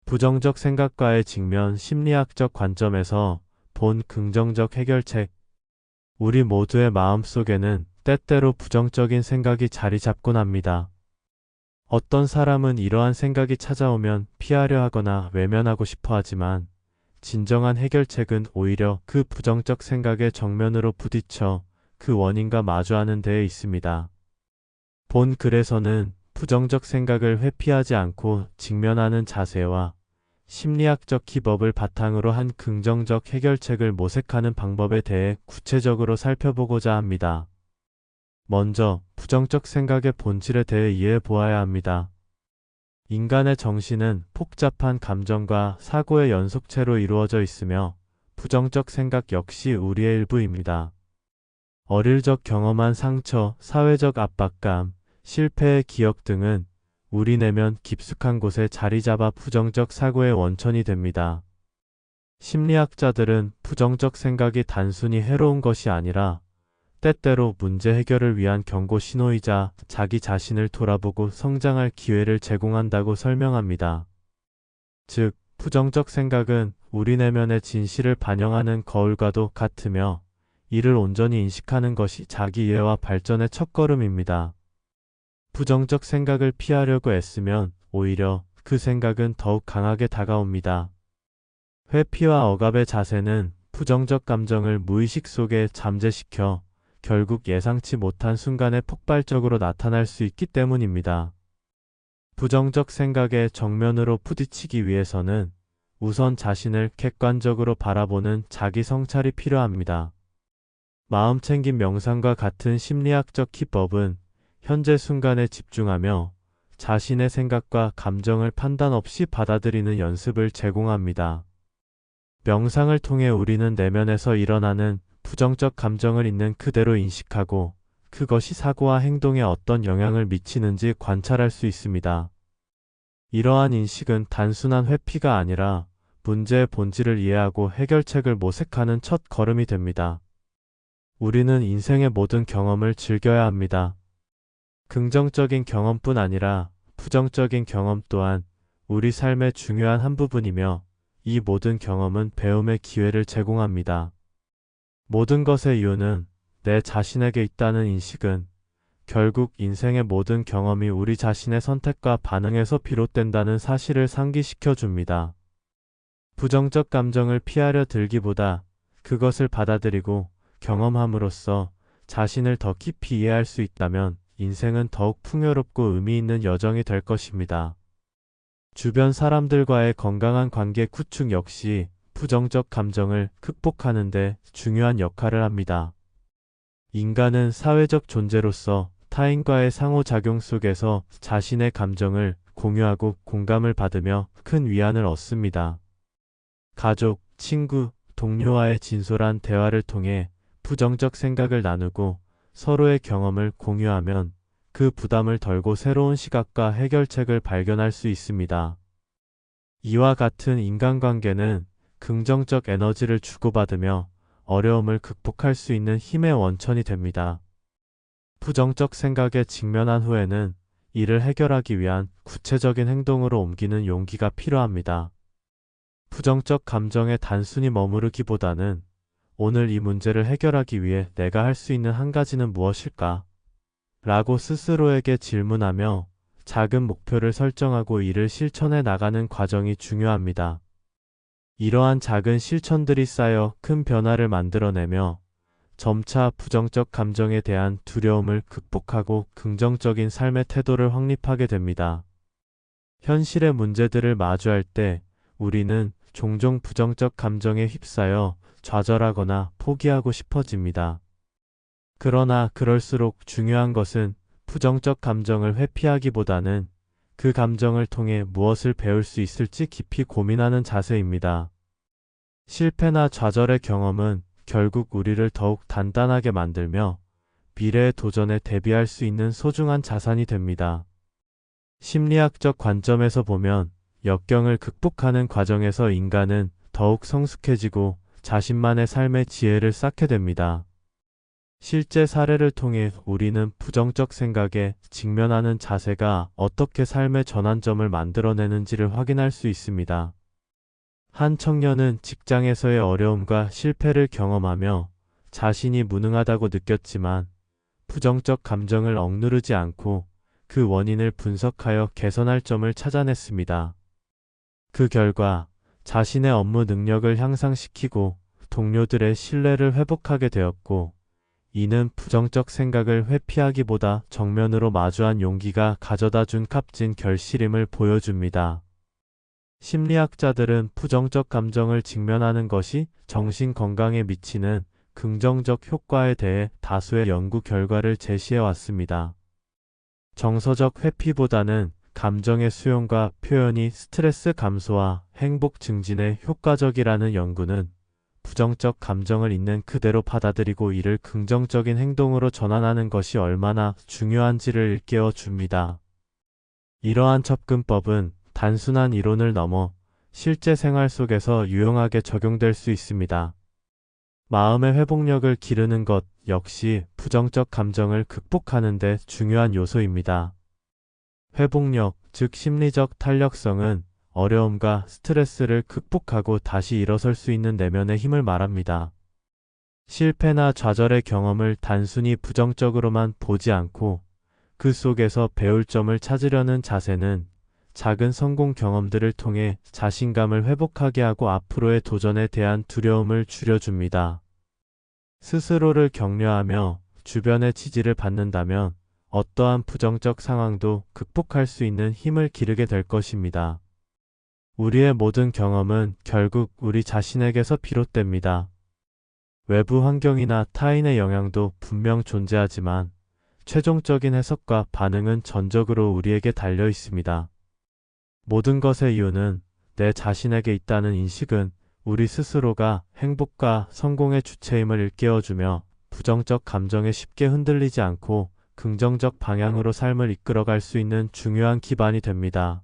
부정적 생각과의 직면 심리학적 관점에서 본 긍정적 해결책. 우리 모두의 마음속에는 때때로 부정적인 생각이 자리 잡곤 합니다. 어떤 사람은 이러한 생각이 찾아오면 피하려 하거나 외면하고 싶어 하지만 진정한 해결책은 오히려 그 부정적 생각의 정면으로 부딪혀 그 원인과 마주하는 데에 있습니다. 본 글에서는 부정적 생각을 회피하지 않고 직면하는 자세와 심리학적 기법을 바탕으로 한 긍정적 해결책을 모색하는 방법에 대해 구체적으로 살펴보고자 합니다. 먼저 부정적 생각의 본질에 대해 이해해 보아야 합니다. 인간의 정신은 복잡한 감정과 사고의 연속체로 이루어져 있으며 부정적 생각 역시 우리의 일부입니다. 어릴 적 경험한 상처, 사회적 압박감, 실패의 기억 등은 우리 내면 깊숙한 곳에 자리 잡아 부정적 사고의 원천이 됩니다. 심리학자들은 부정적 생각이 단순히 해로운 것이 아니라 때때로 문제 해결을 위한 경고 신호이자 자기 자신을 돌아보고 성장할 기회를 제공한다고 설명합니다. 즉, 부정적 생각은 우리 내면의 진실을 반영하는 거울과도 같으며 이를 온전히 인식하는 것이 자기 이해와 발전의 첫걸음입니다. 부정적 생각을 피하려고 애쓰면 오히려 그 생각은 더욱 강하게 다가옵니다. 회피와 억압의 자세는 부정적 감정을 무의식 속에 잠재시켜 결국 예상치 못한 순간에 폭발적으로 나타날 수 있기 때문입니다. 부정적 생각의 정면으로 부딪히기 위해서는 우선 자신을 객관적으로 바라보는 자기 성찰이 필요합니다. 마음챙김 명상과 같은 심리학적 기법은 현재 순간에 집중하며 자신의 생각과 감정을 판단 없이 받아들이는 연습을 제공합니다. 명상을 통해 우리는 내면에서 일어나는 부정적 감정을 있는 그대로 인식하고 그것이 사고와 행동에 어떤 영향을 미치는지 관찰할 수 있습니다. 이러한 인식은 단순한 회피가 아니라 문제의 본질을 이해하고 해결책을 모색하는 첫 걸음이 됩니다. 우리는 인생의 모든 경험을 즐겨야 합니다. 긍정적인 경험뿐 아니라 부정적인 경험 또한 우리 삶의 중요한 한 부분이며 이 모든 경험은 배움의 기회를 제공합니다. 모든 것의 이유는 내 자신에게 있다는 인식은 결국 인생의 모든 경험이 우리 자신의 선택과 반응에서 비롯된다는 사실을 상기시켜 줍니다. 부정적 감정을 피하려 들기보다 그것을 받아들이고 경험함으로써 자신을 더 깊이 이해할 수 있다면 인생은 더욱 풍요롭고 의미 있는 여정이 될 것입니다. 주변 사람들과의 건강한 관계 구축 역시 부정적 감정을 극복하는 데 중요한 역할을 합니다. 인간은 사회적 존재로서 타인과의 상호작용 속에서 자신의 감정을 공유하고 공감을 받으며 큰 위안을 얻습니다. 가족, 친구, 동료와의 진솔한 대화를 통해 부정적 생각을 나누고 서로의 경험을 공유하면 그 부담을 덜고 새로운 시각과 해결책을 발견할 수 있습니다. 이와 같은 인간관계는 긍정적 에너지를 주고받으며 어려움을 극복할 수 있는 힘의 원천이 됩니다. 부정적 생각에 직면한 후에는 이를 해결하기 위한 구체적인 행동으로 옮기는 용기가 필요합니다. 부정적 감정에 단순히 머무르기보다는 오늘 이 문제를 해결하기 위해 내가 할 수 있는 한 가지는 무엇일까? 라고 스스로에게 질문하며 작은 목표를 설정하고 이를 실천해 나가는 과정이 중요합니다. 이러한 작은 실천들이 쌓여 큰 변화를 만들어내며 점차 부정적 감정에 대한 두려움을 극복하고 긍정적인 삶의 태도를 확립하게 됩니다. 현실의 문제들을 마주할 때 우리는 종종 부정적 감정에 휩싸여 좌절하거나 포기하고 싶어집니다. 그러나 그럴수록 중요한 것은 부정적 감정을 회피하기보다는 그 감정을 통해 무엇을 배울 수 있을지 깊이 고민하는 자세입니다. 실패나 좌절의 경험은 결국 우리를 더욱 단단하게 만들며 미래의 도전에 대비할 수 있는 소중한 자산이 됩니다. 심리학적 관점에서 보면 역경을 극복하는 과정에서 인간은 더욱 성숙해지고 자신만의 삶의 지혜를 쌓게 됩니다. 실제 사례를 통해 우리는 부정적 생각에 직면하는 자세가 어떻게 삶의 전환점을 만들어내는지를 확인할 수 있습니다. 한 청년은 직장에서의 어려움과 실패를 경험하며 자신이 무능하다고 느꼈지만 부정적 감정을 억누르지 않고 그 원인을 분석하여 개선할 점을 찾아냈습니다. 그 결과 자신의 업무 능력을 향상시키고 동료들의 신뢰를 회복하게 되었고, 이는 부정적 생각을 회피하기보다 정면으로 마주한 용기가 가져다 준 값진 결실임을 보여줍니다. 심리학자들은 부정적 감정을 직면하는 것이 정신 건강에 미치는 긍정적 효과에 대해 다수의 연구 결과를 제시해 왔습니다. 정서적 회피보다는 감정의 수용과 표현이 스트레스 감소와 행복 증진에 효과적이라는 연구는 부정적 감정을 있는 그대로 받아들이고 이를 긍정적인 행동으로 전환하는 것이 얼마나 중요한지를 일깨워 줍니다. 이러한 접근법은 단순한 이론을 넘어 실제 생활 속에서 유용하게 적용될 수 있습니다. 마음의 회복력을 기르는 것 역시 부정적 감정을 극복하는 데 중요한 요소입니다. 회복력, 즉 심리적 탄력성은 어려움과 스트레스를 극복하고 다시 일어설 수 있는 내면의 힘을 말합니다. 실패나 좌절의 경험을 단순히 부정적으로만 보지 않고 그 속에서 배울 점을 찾으려는 자세는 작은 성공 경험들을 통해 자신감을 회복하게 하고 앞으로의 도전에 대한 두려움을 줄여줍니다. 스스로를 격려하며 주변의 지지를 받는다면 어떠한 부정적 상황도 극복할 수 있는 힘을 기르게 될 것입니다. 우리의 모든 경험은 결국 우리 자신에게서 비롯됩니다. 외부 환경이나 타인의 영향도 분명 존재하지만 최종적인 해석과 반응은 전적으로 우리에게 달려 있습니다. 모든 것의 이유는 내 자신에게 있다는 인식은 우리 스스로가 행복과 성공의 주체임을 일깨워주며 부정적 감정에 쉽게 흔들리지 않고 긍정적 방향으로 삶을 이끌어갈 수 있는 중요한 기반이 됩니다.